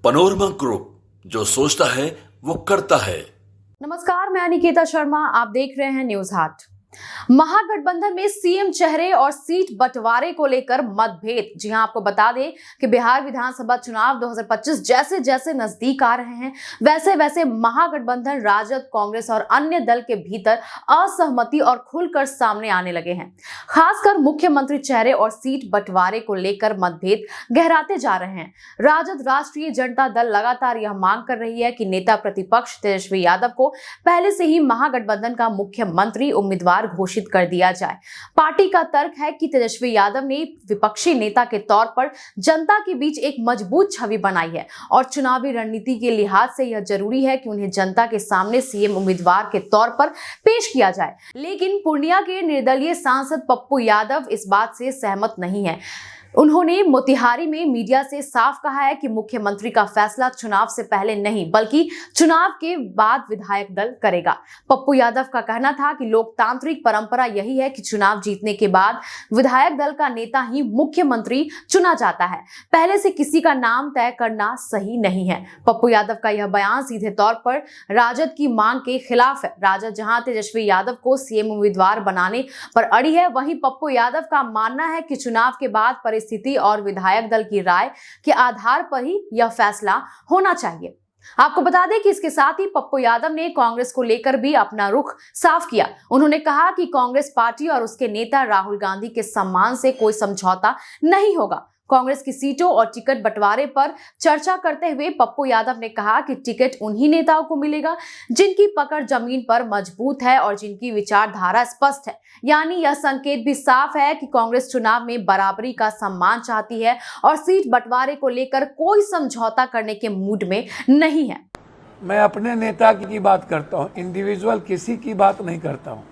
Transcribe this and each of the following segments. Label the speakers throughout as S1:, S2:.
S1: Panorama group, जो सोचता है वो करता है।
S2: नमस्कार, मैं अनिकेता शर्मा, आप देख रहे हैं न्यूज हाट। महागठबंधन में सीएम चेहरे और सीट बंटवारे को लेकर मतभेद। जी हां, आपको बता दें कि बिहार विधानसभा चुनाव 2025 जैसे जैसे नजदीक आ रहे हैं, वैसे वैसे महागठबंधन, राजद, कांग्रेस और अन्य दल के भीतर असहमति और खुलकर सामने आने लगे हैं। खासकर मुख्यमंत्री चेहरे और सीट बंटवारे को लेकर मतभेद गहराते जा रहे हैं। राजद राष्ट्रीय जनता दल लगातार यह मांग कर रही है कि नेता प्रतिपक्ष तेजस्वी यादव को पहले से ही महागठबंधन का मुख्यमंत्री उम्मीदवार घोषित कर दिया जाए। पार्टी का तर्क है कि तेजस्वी यादव ने विपक्षी नेता के तौर पर जनता के बीच एक मजबूत छवि बनाई है और चुनावी रणनीति के लिहाज से यह जरूरी है कि उन्हें जनता के सामने सीएम उम्मीदवार के तौर पर पेश किया जाए। लेकिन पूर्णिया के निर्दलीय सांसद पप्पू यादव इस बात से सहमत नहीं है। उन्होंने मोतिहारी में मीडिया से साफ कहा है कि मुख्यमंत्री का फैसला चुनाव से पहले नहीं बल्कि चुनाव के बाद विधायक दल करेगा। पप्पू यादव का कहना था कि लोकतांत्रिक परंपरा यही है कि चुनाव जीतने के बाद विधायक दल का नेता ही मुख्यमंत्री चुना जाता है, पहले से किसी का नाम तय करना सही नहीं है। पप्पू यादव का यह बयान सीधे तौर पर राजद की मांग के खिलाफ है। राजद जहां तेजस्वी यादव को सीएम उम्मीदवार बनाने पर अड़ी है, वहीं पप्पू यादव का मानना है कि चुनाव के बाद स्थिति और विधायक दल की राय के आधार पर ही यह फैसला होना चाहिए। आपको बता दें कि इसके साथ ही पप्पू यादव ने कांग्रेस को लेकर भी अपना रुख साफ किया। उन्होंने कहा कि कांग्रेस पार्टी और उसके नेता राहुल गांधी के सम्मान से कोई समझौता नहीं होगा। कांग्रेस की सीटों और टिकट बंटवारे पर चर्चा करते हुए पप्पू यादव ने कहा कि टिकट उन्हीं नेताओं को मिलेगा जिनकी पकड़ जमीन पर मजबूत है और जिनकी विचारधारा स्पष्ट है। यानी यह संकेत भी साफ है कि कांग्रेस चुनाव में बराबरी का सम्मान चाहती है और सीट बंटवारे को लेकर कोई समझौता करने के मूड में नहीं है।
S3: मैं अपने नेता की बात करता हूँ, इंडिविजुअल किसी की बात नहीं करता हूँ।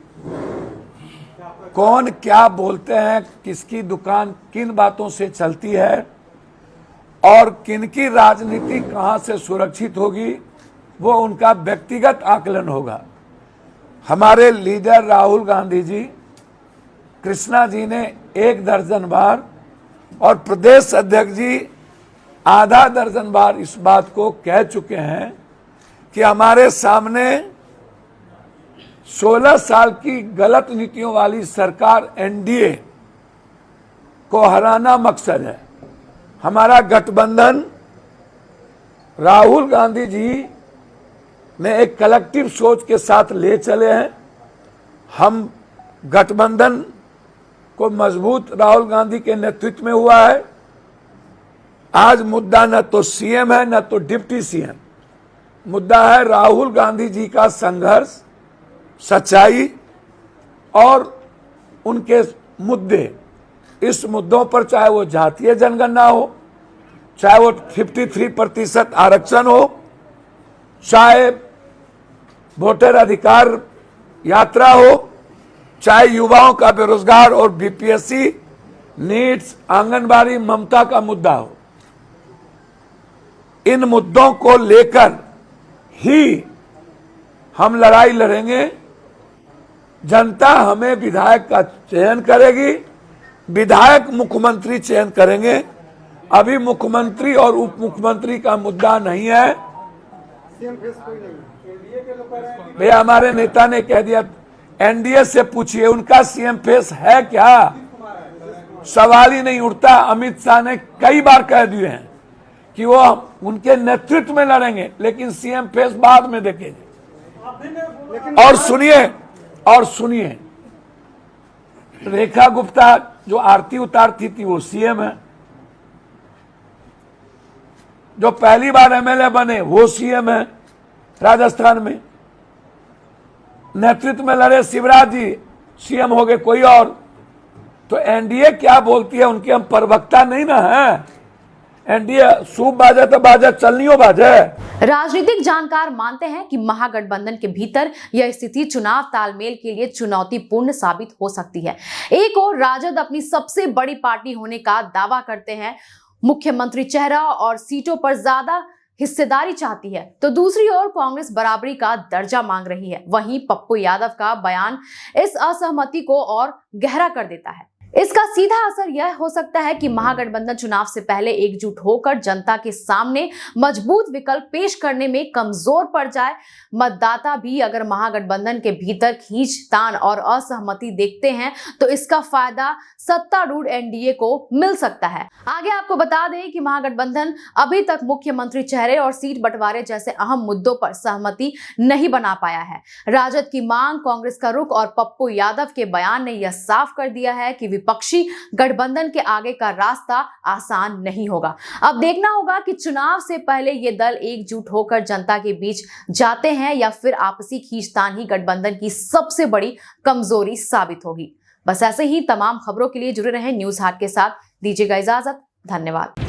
S3: कौन क्या बोलते हैं, किसकी दुकान किन बातों से चलती है और किनकी राजनीति कहां से सुरक्षित होगी, वो उनका व्यक्तिगत आकलन होगा। हमारे लीडर राहुल गांधी जी, कृष्णा जी ने 1 दर्जन बार और प्रदेश अध्यक्ष जी आधा दर्जन बार इस बात को कह चुके हैं कि हमारे सामने 16 साल की गलत नीतियों वाली सरकार एनडीए को हराना मकसद है। हमारा गठबंधन राहुल गांधी जी ने एक कलेक्टिव सोच के साथ ले चले हैं। हम गठबंधन को मजबूत राहुल गांधी के नेतृत्व में हुआ है। आज मुद्दा न तो सीएम है न तो डिप्टी सीएम, मुद्दा है राहुल गांधी जी का संघर्ष, सच्चाई और उनके मुद्दे। इस मुद्दों पर चाहे वो जातीय जनगणना हो, चाहे वो 53% आरक्षण हो, चाहे वोटर अधिकार यात्रा हो, चाहे युवाओं का बेरोजगार और बीपीएससी, नीट्स, आंगनबाड़ी, ममता का मुद्दा हो, इन मुद्दों को लेकर ही हम लड़ाई लड़ेंगे। जनता हमें विधायक का चयन करेगी, विधायक मुख्यमंत्री चयन करेंगे। अभी मुख्यमंत्री और उप मुख्यमंत्री का मुद्दा नहीं है। भैया हमारे नेता ने कह दिया, एनडीए से पूछिए उनका सीएम फेस है क्या, सवाल ही नहीं उठता। अमित शाह ने कई बार कह दिए हैं कि वो उनके नेतृत्व में लड़ेंगे, लेकिन सीएम फेस बाद में देखेंगे। और सुनिए रेखा गुप्ता जो आरती उतारती थी वो सीएम है, जो पहली बार एमएलए बने वो सीएम है। राजस्थान में नेतृत्व में लड़े शिवराज जी सीएम हो गए कोई और। तो एनडीए क्या बोलती है उनके हम प्रवक्ता नहीं ना है। एनडीए सूप बाजा तो बाजा चलनियो बाजा।
S2: राजनीतिक जानकार मानते हैं कि महागठबंधन के भीतर यह स्थिति चुनाव तालमेल के लिए चुनौतीपूर्ण साबित हो सकती है। एक और राजद अपनी सबसे बड़ी पार्टी होने का दावा करते हैं, मुख्यमंत्री चेहरा और सीटों पर ज्यादा हिस्सेदारी चाहती है, तो दूसरी ओर कांग्रेस बराबरी का दर्जा मांग रही है। वहीं पप्पू यादव का बयान इस असहमति को और गहरा कर देता है। इसका सीधा असर यह हो सकता है कि महागठबंधन चुनाव से पहले एकजुट होकर जनता के सामने मजबूत विकल्प पेश करने में कमजोर पड़ जाए। मतदाता भी अगर महागठबंधन के भीतर खींचतान और असहमति देखते हैं तो इसका फायदा सत्तारूढ़ एनडीए को मिल सकता है। आगे आपको बता दें कि महागठबंधन अभी तक मुख्यमंत्री चेहरे और सीट बंटवारे जैसे अहम मुद्दों पर सहमति नहीं बना पाया है। राजद की मांग, कांग्रेस का रुख और पप्पू यादव के बयान ने यह साफ कर दिया है कि विपक्षी गठबंधन के आगे का रास्ता आसान नहीं होगा। अब देखना होगा कि चुनाव से पहले ये दल एकजुट होकर जनता के बीच जाते हैं या फिर आपसी खींचतान ही गठबंधन की सबसे बड़ी कमजोरी साबित होगी। बस ऐसे ही तमाम खबरों के लिए जुड़े रहें न्यूज़ हाट के साथ। दीजिएगा इजाजत। धन्यवाद।